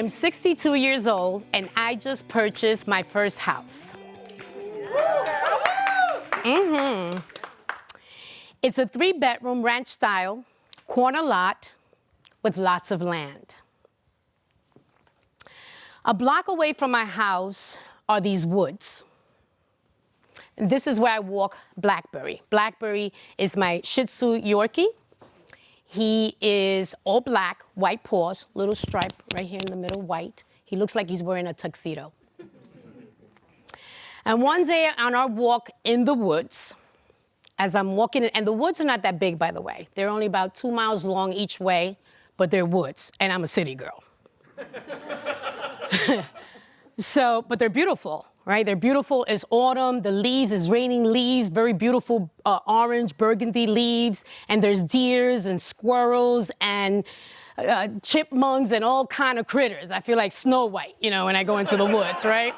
am 62 years old, and I just purchased my first house. It's a 3-bedroom ranch-style, corner lot with lots of land. A block away from my house are these woods. And this is where I walk Blackberry. Blackberry is my Shih Tzu Yorkie. He is all black, white paws, little stripe right here in the middle, white. He looks like he's wearing a tuxedo. And one day on our walk in the woods, as I'm walking, and the woods are not that big, by the way. They're only about 2 miles long each way, but they're woods, and I'm a city girl. But they're beautiful, right? They're beautiful. It's autumn, the leaves, it's raining leaves, very beautiful orange, burgundy leaves, and there's deers and squirrels and chipmunks and all kind of critters. I feel like Snow White, when I go into the woods, right?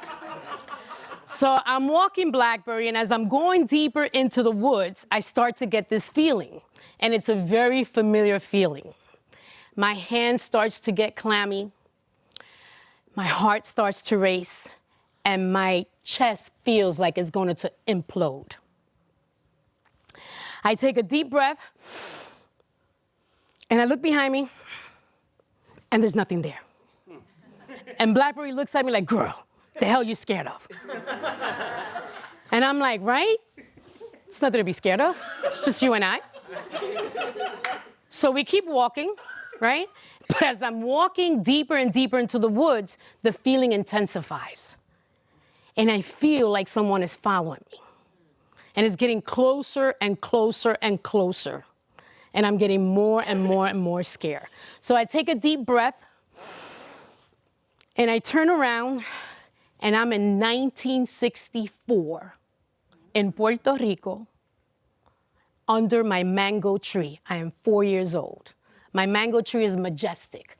So I'm walking Blackberry, and as I'm going deeper into the woods, I start to get this feeling, and it's a very familiar feeling. My hand starts to get clammy, my heart starts to race, and my chest feels like it's going to implode. I take a deep breath, and I look behind me, and there's nothing there. And Blackberry looks at me like, girl, the hell you scared of? And I'm like, right? It's nothing to be scared of. It's just you and I. So we keep walking, right? But as I'm walking deeper and deeper into the woods, the feeling intensifies. And I feel like someone is following me. And it's getting closer and closer and closer. And I'm getting more and more and more scared. So I take a deep breath, and I turn around, and I'm in 1964 in Puerto Rico under my mango tree. I am 4 years old. My mango tree is majestic.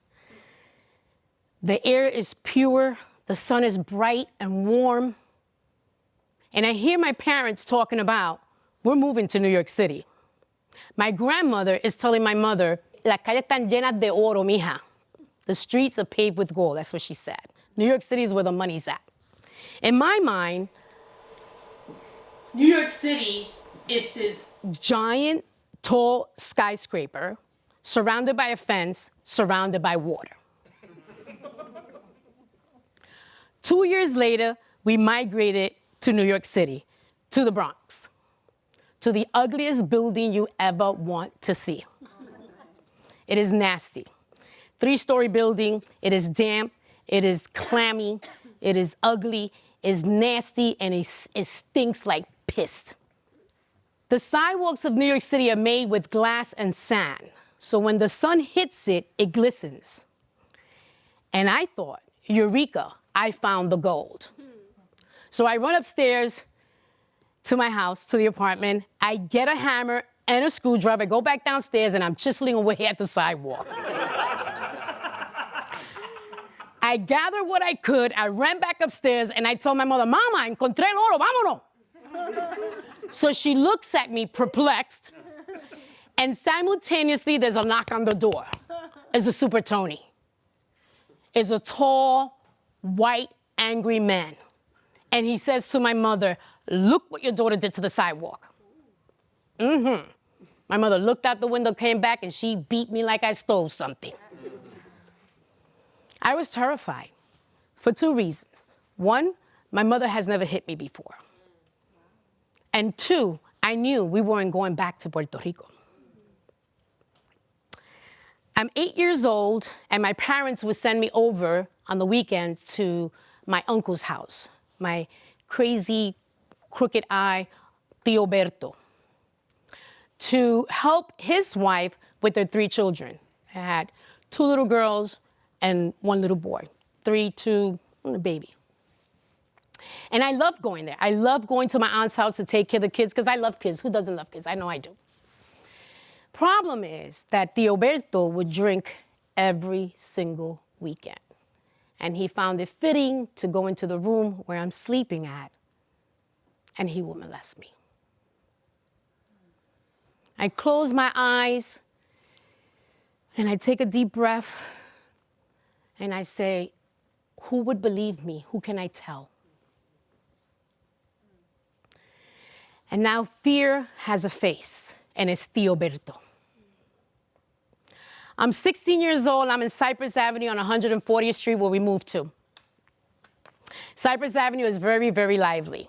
The air is pure, the sun is bright and warm. And I hear my parents talking about, we're moving to New York City. My grandmother is telling my mother, las calles están llenas de oro, mija. The streets are paved with gold, that's what she said. New York City is where the money's at. In my mind, New York City is this giant, tall skyscraper surrounded by a fence, surrounded by water. 2 years later, we migrated to New York City, to the Bronx, to the ugliest building you ever want to see. It is nasty. 3-story building, it is damp, it is clammy, it is ugly, it's nasty, and it stinks like piss. The sidewalks of New York City are made with glass and sand. So when the sun hits it, it glistens. And I thought, eureka, I found the gold. So I run upstairs to my house, to the apartment. I get a hammer and a screwdriver, I go back downstairs, and I'm chiseling away at the sidewalk. I gathered what I could, I ran back upstairs, and I told my mother, Mama, encontré el oro, vámonos. So she looks at me perplexed, and simultaneously there's a knock on the door. It's a Super Tony. It's a tall, white, angry man. And he says to my mother, look what your daughter did to the sidewalk. My mother looked out the window, came back, and she beat me like I stole something. I was terrified for 2 reasons. 1, my mother has never hit me before. And 2, I knew we weren't going back to Puerto Rico. I'm 8 years old, and my parents would send me over on the weekends to my uncle's house, my crazy, crooked eye, Tío Berto, to help his wife with their 3 children. I had 2 little girls and 1 little boy, 3, 2, and a baby. And I loved going there. I loved going to my aunt's house to take care of the kids, because I love kids. Who doesn't love kids? I know I do. Problem is that Tío Berto would drink every single weekend. And he found it fitting to go into the room where I'm sleeping at, and he would molest me. I close my eyes, and I take a deep breath, and I say, who would believe me? Who can I tell? And now fear has a face, and it's Tío Berto. I'm 16 years old. I'm in Cypress Avenue on 140th Street where we moved to. Cypress Avenue is very, very lively.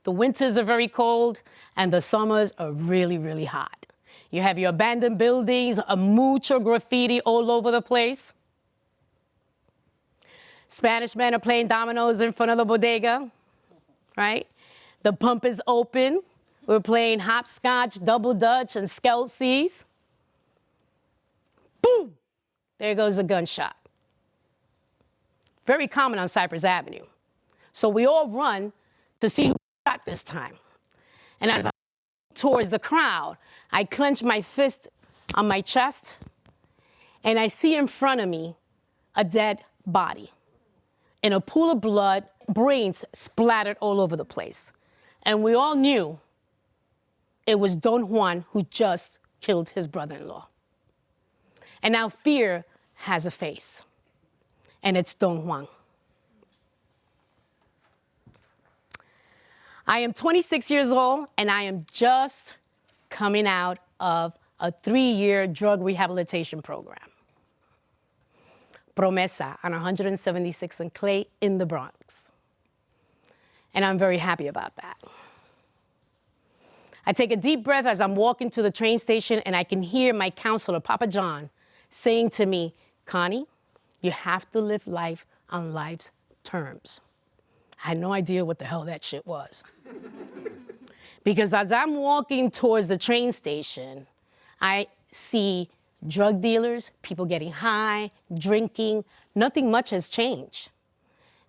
The winters are very cold, and the summers are really, really hot. You have your abandoned buildings, a mucho graffiti all over the place. Spanish men are playing dominoes in front of the bodega, right? The pump is open. We're playing hopscotch, double dutch, and skelsies. Boom! There goes a gunshot. Very common on Cypress Avenue. So we all run to see who shot this time. And as I towards the crowd, I clench my fist on my chest, and I see in front of me a dead body. In a pool of blood, brains splattered all over the place. And we all knew it was Don Juan who just killed his brother-in-law. And now fear has a face, and it's Don Juan. I am 26 years old, and I am just coming out of a 3-year drug rehabilitation program. Promesa on 176th and Clay in the Bronx. And I'm very happy about that. I take a deep breath as I'm walking to the train station, and I can hear my counselor, Papa John, saying to me, Connie, you have to live life on life's terms. I had no idea what the hell that shit was. Because as I'm walking towards the train station, I see drug dealers, people getting high, drinking. Nothing much has changed.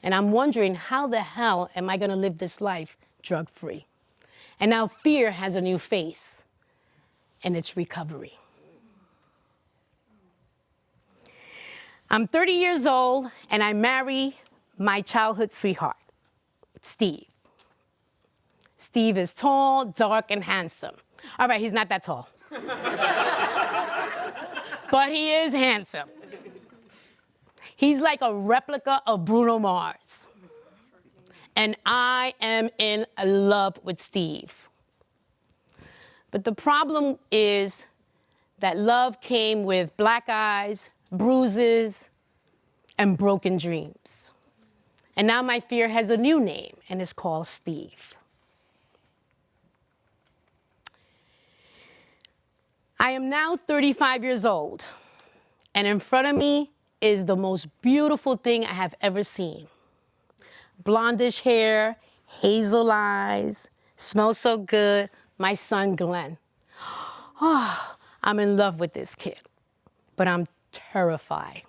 And I'm wondering, how the hell am I gonna live this life drug-free? And now fear has a new face, and it's recovery. I'm 30 years old, and I marry my childhood sweetheart, Steve. Steve is tall, dark, and handsome. All right, he's not that tall. But he is handsome. He's like a replica of Bruno Mars. And I am in love with Steve. But the problem is that love came with black eyes, bruises, and broken dreams. And now my fear has a new name, and it's called Steve. I am now 35 years old, and in front of me is the most beautiful thing I have ever seen. Blondish hair, hazel eyes, smells so good, my son Glenn. Oh, I'm in love with this kid, but I'm terrified.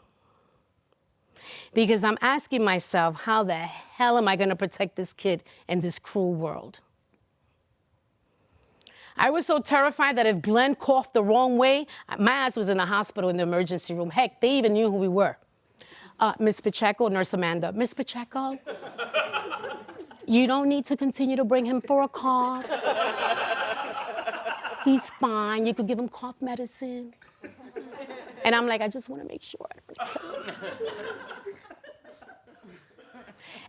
Because I'm asking myself, how the hell am I gonna protect this kid in this cruel world? I was so terrified that if Glenn coughed the wrong way, my ass was in the hospital in the emergency room. Heck, they even knew who we were. Miss Pacheco, Nurse Amanda. Miss Pacheco, you don't need to continue to bring him for a cough. He's fine. You could give him cough medicine. And I'm like, I just want to make sure I don't kill him.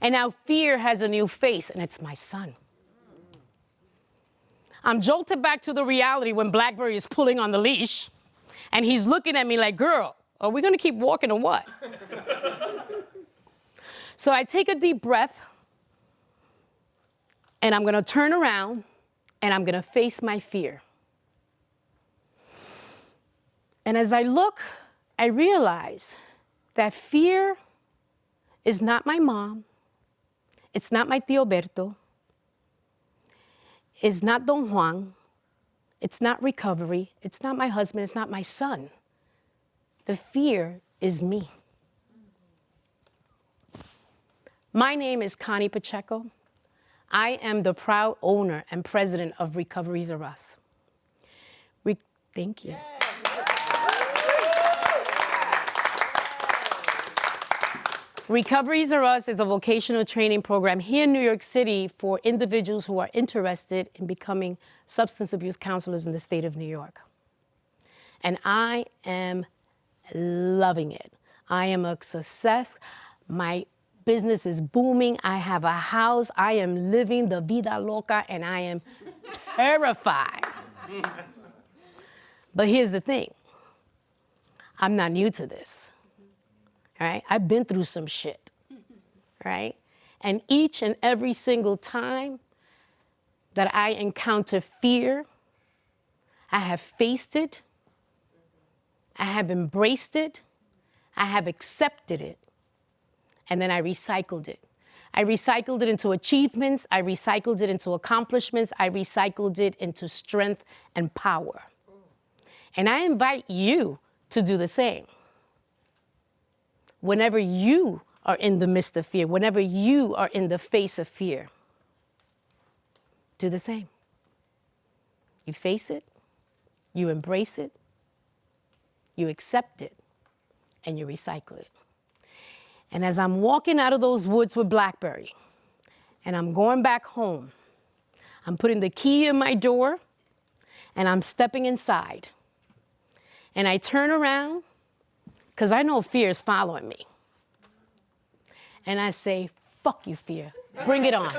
And now fear has a new face, and it's my son. I'm jolted back to the reality when Blackberry is pulling on the leash, and he's looking at me like, girl, are we gonna keep walking or what? So I take a deep breath, and I'm gonna turn around, and I'm gonna face my fear. And as I look, I realize that fear is not my mom, it's not my Tío Berto, it's not Don Juan, it's not recovery, it's not my husband, it's not my son. The fear is me. My name is Connie Pacheco. I am the proud owner and president of Recoveries Are Us. Thank you. Yes. Recoveries Are Us is a vocational training program here in New York City for individuals who are interested in becoming substance abuse counselors in the state of New York. And I am loving it. I am a success. My business is booming. I have a house. I am living the vida loca, and I am terrified. But here's the thing. I'm not new to this, right? I've been through some shit, right? And each and every single time that I encounter fear, I have faced it, I have embraced it, I have accepted it, and then I recycled it. I recycled it into achievements, I recycled it into accomplishments, I recycled it into strength and power. And I invite you to do the same. Whenever you are in the midst of fear, whenever you are in the face of fear, do the same. You face it, you embrace it, you accept it, and you recycle it. And as I'm walking out of those woods with Blackberry, and I'm going back home, I'm putting the key in my door, and I'm stepping inside. And I turn around, because I know fear is following me. And I say, fuck you, fear. Bring it on.